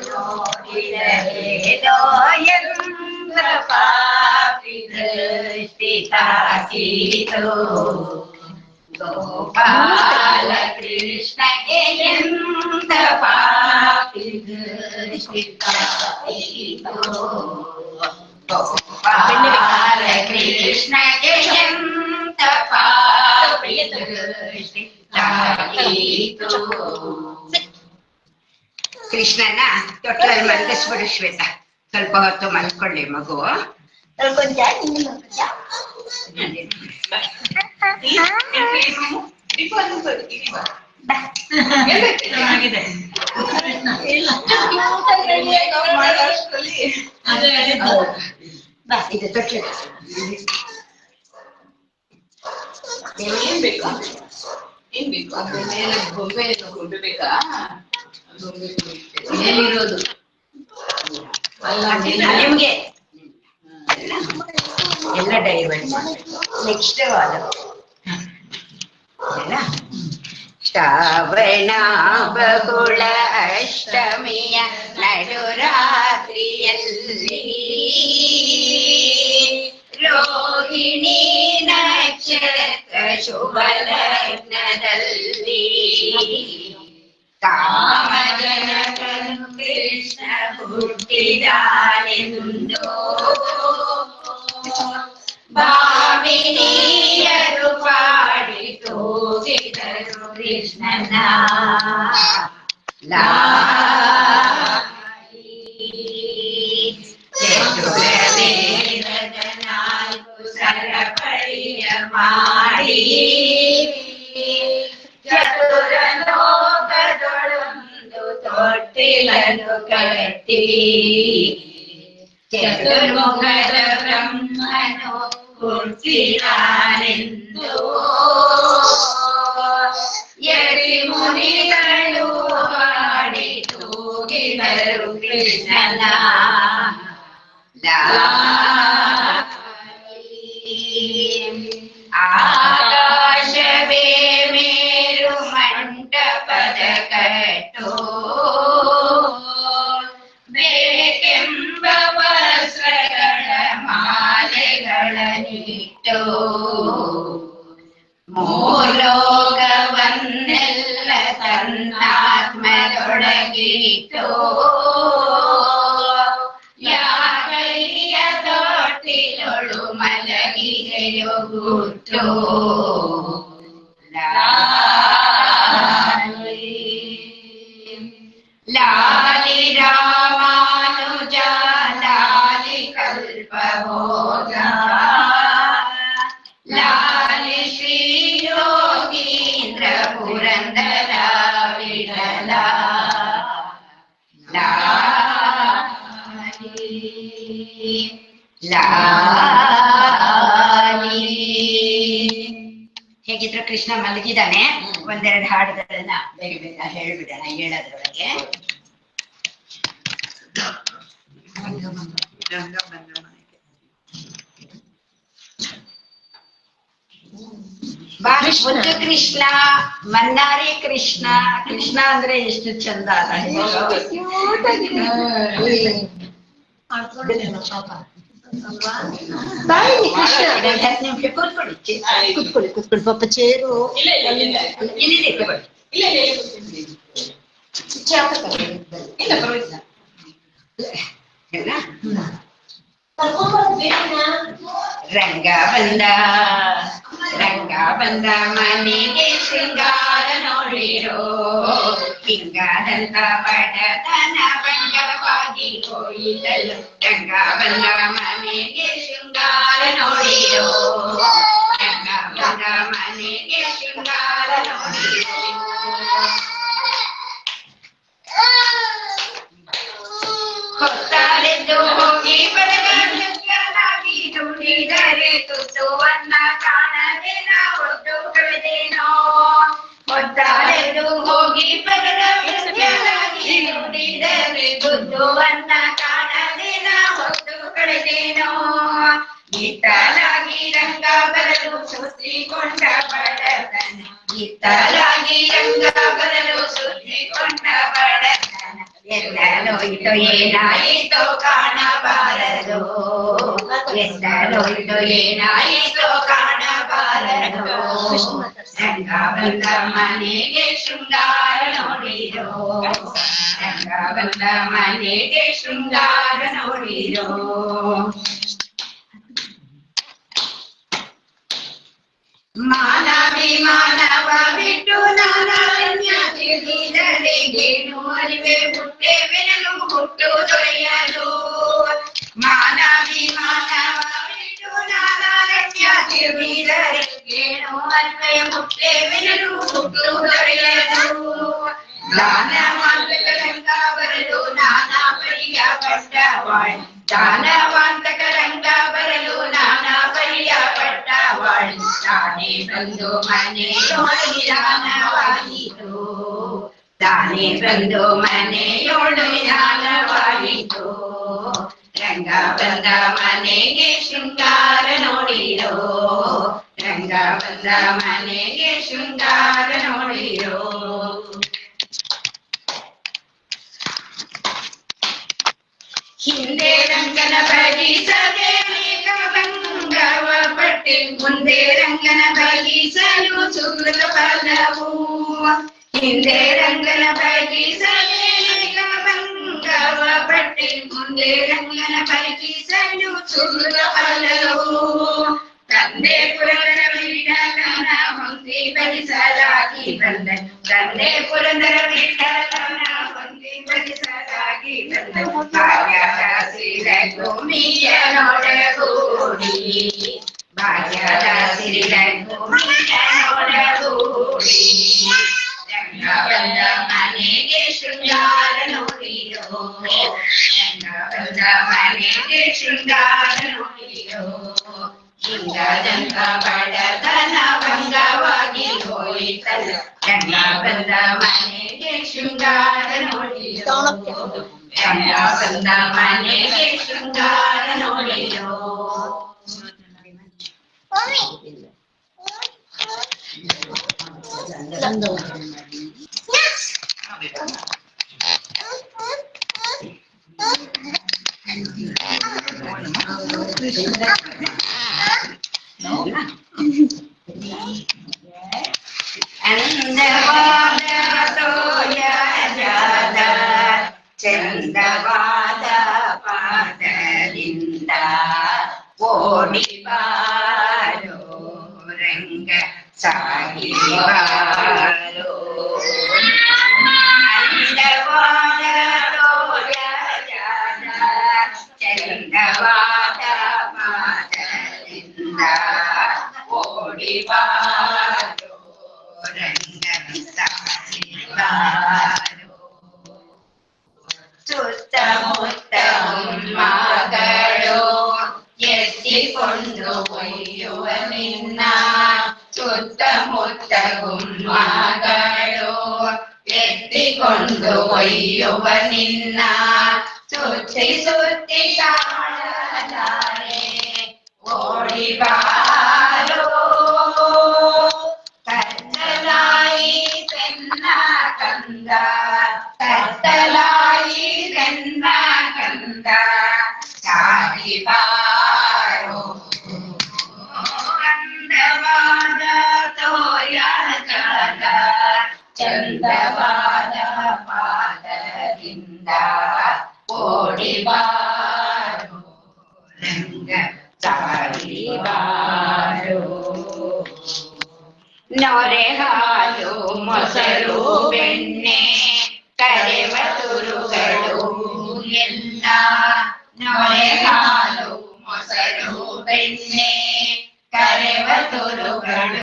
ನೋಡಿದರೇನೋ ಎಂದ ಪಾಪಿ ದೃಷ್ಟಿ ತಾಕೀತು ಗೋಪಾಲ ಕೃಷ್ಣಗೆ ಎಂದ ಪಾಪಿ ದೃಷ್ಟಿ ತಾಕೀತು ಗೋಪಾಲ ಕೃಷ್ಣಗೆ ಎಂದ ಪಾಪಿ ದೃಷ್ಟಿ ತಾಕೀತು. ಕೃಷ್ಣನ ತೊಟ್ಟಲಲ್ಲಿ ಮಲಗಿಸ್ಬಿಡು ಶ್ವೇತಾ, ಸ್ವಲ್ಪ ಹೊತ್ತು ಮಲ್ಕೊಳ್ಳಿ ಮಗು. ಇದು ತೊಟ್ಲು ಏನ್ ಬೇಕಾ? ಏನ್ ಬೇಕು? ಅದ್ರ ಮೇಲೆ ಗೊಂಬೆ ಬೇಕಾ? ಮೇಲಿರೋದು ನಿಮ್ಗೆ ಎಲ್ಲ ಡೈವರ್ಟ್ ನೆಕ್ಸ್ಟ್ ಶ್ರಾವಣ ಬಹುಳ ಅಷ್ಟಮಿಯ ನಡುರಾತ್ರಿಯಲ್ಲಿ ರೋಹಿಣಿ ನಕ್ಷತ್ರ ಶುಭ ಲಗ್ನದಲ್ಲಿ ಕಾಮಜನಕನು ಕೃಷ್ಣ ಹುಟ್ಟಿದಾನೆಂದು ಭಾಮಿನಿಯರು ಪಾಡಿ ತೋಗಿದರು ಕೃಷ್ಣನ ವೇದದ ನಾಲ್ಕು ಸರಪಳಿಯ ಮಾಡಿ ಚತುರ ಲೋಕದೊಳೊಂದು ತೊಟ್ಟಿಲನ್ನು ಕಟ್ಟಿ ಚತುರ್ಮುಖದ ಬ್ರಹ್ಮನು ಹುಟ್ಟಿದಾನೆಂದು ಯತಿ ಮುನಿಗಳು ಹಾಡಿ ತೂಗಿದರು ಕೃಷ್ಣನ ಆಕಾಶವೇ ಮೇರು ಮಂಟಪದ ಕಟ್ಟೋ ಬೇಕೆಂಬ ವಸ್ತ್ರಗಳ ಮಾಲೆಗಳನ್ನಿಟ್ಟೋ ಮೂಲೋಕವನ್ನೆಲ್ಲ ತನ್ನಾತ್ಮದೊಳಗಿಟ್ಟೋ ಯಾಕೈಯ ತೊಟ್ಟಿಲೊಳು ಮಲಗಿದೆಯೋ ಗುಟ್ಟೋ ಲಾಲಿ ರಾಮಾನುಜ ಲಾಲಿ ಕಲ್ಪಭೋಗ ಲಾಲಿ ಶ್ರೀ ಯೋಗೀಂದ್ರ ಪುರಂದರ ವಿಠಲ ಲಾಲಿ ಲಾಲಿ. ಹೇಗಿದ್ರು ಕೃಷ್ಣ ಮಲಗಿದಾನೆ. ಒಂದೆರಡು ಹಾಡುಗಳನ್ನ ಬೇಗ ಬೇಗ ಹೇಳ್ಬಿಡೋಣ ಹೇಳೋದ್ರೊಳಗೆ. ಮುದ್ದು ಕೃಷ್ಣ, ಮನ್ನಾರಿ ಕೃಷ್ಣ. ಕೃಷ್ಣ ಅಂದ್ರೆ ಎಷ್ಟು ಚಂದ ಅಲ್ಲ. ಕೂತ್ಕೊಳ್ಳಿ ಕೂತ್ಕೊಳ್ಳಿ ಪಾಪ ಚೇರು ರಂಗ ಬಂದ ರಂಗ ಬಂದ ಮನೆಗೆ ಶೃಂಗಾರ ನೋಡಿರೋ ಹಿಂಗಾದಂತ ಬಡತನ ಭಂಗವಾಗಿ ಹೋಯಿದಲು. ರಂಗ ಬಂದ ಮನೆಗೆ ಶೃಂಗಾರ ನೋಡಿರೋ ರಂಗ ಬಂದ ಮನೆಗೆ ಶೃಂಗಾರ ನೋಡಿರೋ ಹೊತ್ತಾರೆದ್ದು ಹೋಗಿ ಬಡಗಾಗಿ ದುಡಿದರೆ ತುಸುವನ್ನ ಕಾಣದೆ ನಾವೊಟ್ಟು ಕಳೆದೇನೋ. ಹೊತ್ತಾರೆದ್ದು ಹೋಗಿ ಬಡಗಾಗಿ ದುಡಿದರೆ ತುಸುವನ್ನ ಕಾಣದೆ ನಾವೊಟ್ಟು ಕಳೆದೇನೋ. ಇತ್ತಲಾಗಿ ರಂಗ ಬರಲು ಸುತ್ತಿಕೊಂಡ ಬಡತನ ಇತ್ತಲಾಗಿ ರಂಗ ಬರಲು ಸುತ್ತಿಕೊಂಡ ಬಡತನ ಎಂದಲೋಯ್ತು ಏನಾಯಿತೋ ಕಾಣಬಾರದು, ಎಂದಲೋಯ್ತು ಏನಾಯಿತೋ ಕಾಣಬಾರದು. ರಂಗ ಬಂದ ಮನೆಗೆ ಶೃಂಗಾರ ನೋಡಿರೋ, ರಂಗ ಬಂದ ಮನೆಗೆ ಶೃಂಗಾರ ನೋಡಿರೋ. ಮಾನವಿಮಾನವ ಬಿಟ್ಟು ನಾನಾರಣ್ಯ ತಿಳಿದರೆಗೇನು ಅರಿವೆ ಹುಟ್ಟೆವೆನಲು ಹುಟ್ಟು ದೊರೆಯಲು. ಮಾನವಿಮಾನವ ಬಿಟ್ಟು ನಾನಾರಣ್ಯ ತಿಳಿದರೆಗೇನು ಅರಿವೆ ಹುಟ್ಟೆವೆನಲು ಹುಟ್ಟು ದೊರೆಯಲು. ದಾನವಾಂತಕ ರಂಗ ಬರಲು ನಾನಾ ಪರಿಯ ಪಟ್ಟವಾಳ್, ದಾನವಾಂತಕ ರಂಗ ಬರಲು ನಾನಾ ಪರಿಯ ಪಟ್ಟವಾಳ್. ತಾನೇ ಬಂದು ಮನೆಯೊಳು ಜ್ಞಾನವಾಯಿತು, ತಾನೇ ಬಂದು ಮನೆಯೊಳು ಜ್ಞಾನವಾಯಿತು. ರಂಗ ಬಂದ ಮನೆಗೆ ಶೃಂಗಾರ ನೋಡಿರೋ, ರಂಗ ಬಂದ ಮನೆಗೆ ಶೃಂಗಾರ ನೋಡಿರೋ. ಹಿಂದೆ ರಂಗನ ಬಗಿಸದೆ ಅನೇಕ ಭಂಗವ ಪಟ್ಟೆ, ಮುಂದೆ ರಂಗನ ಬಗಿಸಲು ಸುಕೃತ ಫಲವು. ಹಿಂದೆ ರಂಗನ ಬಗಿಸದೆ ಅನೇಕ ಭಂಗವ ಪಟ್ಟೆ, ಮುಂದೆ ರಂಗನ ಬಗಿಸಲು ಸುಕೃತ ಫಲವು. ತಂದೆ ಪುರಂದರ ವಿಠಲನ ಹೊಂದಿ ಬಲಿಸಲಾಗಿ ಬಂದ, ತಂದೆ ಪುರಂದರ ವಿಠಲನ ಹೊಂದಿ ಬಲಿಸಲಾಗಿ ಬಂದ. ಭಾಗ್ಯದ ಸಿರಿಲ ಭೂಮಿಯ ನೋಡಗೂಡಿ, ಭಾಗ್ಯದ ಸಿರಿಲ ಭೂಮಿಯ ನೋಡಗೂಡಿ. ರಂಗ ಬಂದ ಮನೆಗೆ ಶೃಂಗಾರ ನೋಡಿರೋ, ರಂಗ ಬಂದ ಮನೆಗೆ ಶೃಂಗಾರ ನೋಡಿರೋ. ಹಿಂಗದಂತ ಬಡತನ ಭಂಗವಾಗಿ ಹೋಯಿತಲ್ಲ, ರಂಗ ಬಂದ ಮನೆಗೆ ಶೃಂಗಾರ ನೋಡಿರೋ, ರಂಗ ಬಂದ ಮನೆಗೆ ಶೃಂಗಾರ ನೋಡಿರೋ. ಅಂದವಾದ ತೋಯಜಾದ ಚಂದವಾದ ಪಾದದಿಂದ ಓಡಿ ಬಾರೋ ರಂಗ ಸಾಗಿ ಬಾರೋ. ಅಂದವಾದ ತೋಯಜಾದ ಚಂದವಾದ ಪಾದದಿಂದ ಓಡಿ ಬಾರೋ ರಂಗ ಸಾಗಿ ಬಾರೋ. ಸುತ್ತಮುತ್ತ ಮಗಳು ಎತ್ತಿಕೊಂಡು ಒಯ್ಯುವ ನಿನ್ನ, ಸುತ್ತಮುತ್ತ ಗುಮ್ಮಗಳು ಎತ್ತಿಕೊಂಡು ಒಯ್ಯುವ ನಿನ್ನ. ಸುತ್ತಿ ಸುತ್ತಿ ಕಾಣಲಾರೆ ಓಡಿ ಬಾರೋ, ಕತ್ತಲಾಯಿ ತೆನ್ನ ಕಂದ, ಕತ್ತಲಾಯಿ ತೆನ್ನ ಕಂದ ಸಾಗಿ ಬಾರೋ. ಅಂದವಾದ ತೋಯಜಾದ ಚಂದವಾದ ಪಾದದಿಂದ ಓಡಿ ಬಾರೋ ರಂಗ ಸಾಗಿ ಬಾರೋ. ನೊರೆ ಹಾಲು ಮೊಸರು ಬೆಣ್ಣೆ ಕರೆವ ತುರುಗಳು ಎಲ್ಲ, ನೊರೆ ಹಾಲು ಮೊಸರು ಬೆಣ್ಣೆ ಕರೆವ ತುರುಗಳು